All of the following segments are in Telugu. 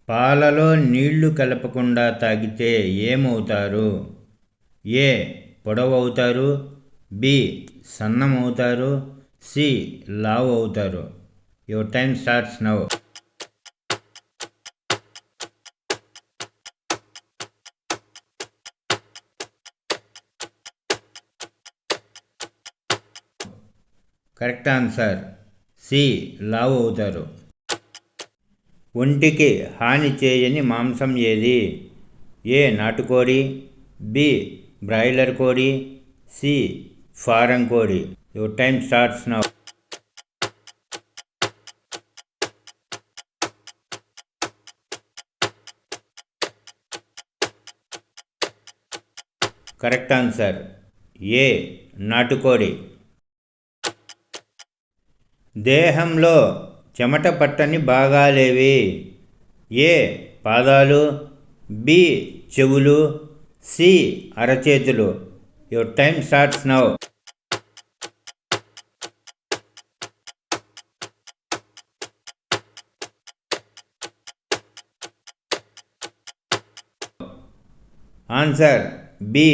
పాలలో నీళ్లు కలపకుండా తాగితే ఏమవుతారు? ఏ పొడవు అవుతారు, బి సన్నం అవుతారు, సి లావు అవుతారు. Your time starts now. Correct answer C లావు అవుతారు. ఒంటికి హాని చేయని మాంసం ఏది? ఏ నాటుకోడి, బి బ్రాయిలర్ కోడి, సి ఫారం కోడి. Your time starts now. Correct answer A నాటుకోడి. దేహంలో చెమట పట్టని భాగాలేవి? ఏ పాదాలు, బి చెవులు, సి అరచేతులు. Your time starts now. Answer B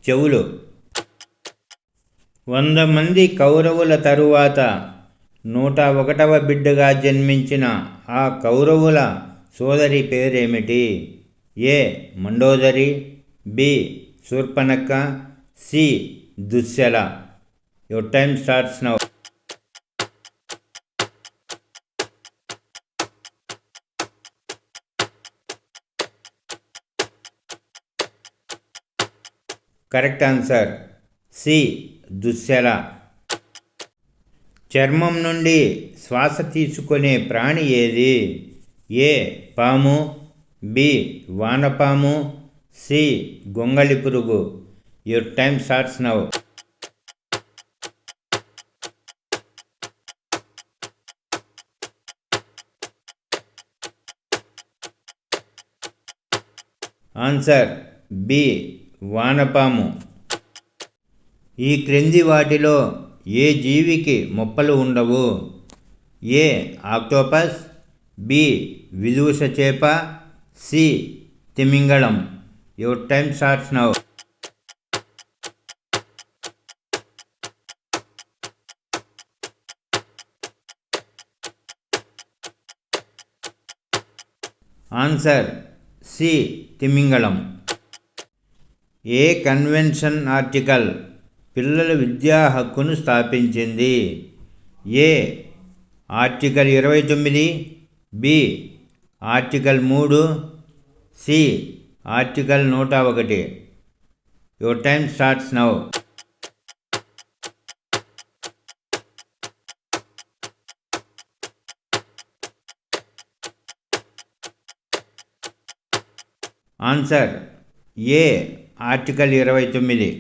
చెవులు. 100 మంది కౌరవుల తరువాత 101వ బిడ్డగా జన్మించిన ఆ కౌరవుల సోదరి పేరేమిటి? A Mandodari, B Shurpanakha, C Dushala. Your time starts now. Correct answer C Dushala. చర్మం నుండి శ్వాస తీసుకునే ప్రాణి ఏది? ఏ పాము, బి వానపాము, సి గొంగళి పురుగు. Your time starts now. Answer B వానపాము. ఈ క్రింది వాటిలో ఏ జీవికి మొప్పలు ఉండవు? ఏ ఆక్టోపస్, బి విదూష చేప, సి తిమింగళం. Your time starts now. Answer C తిమింగళం. ఏ కన్వెన్షన్ ఆర్టికల్ పిల్లల విద్యా హక్కును స్థాపించింది? A article 29, B article 3, C article 101. Your time starts now. Answer A article 29.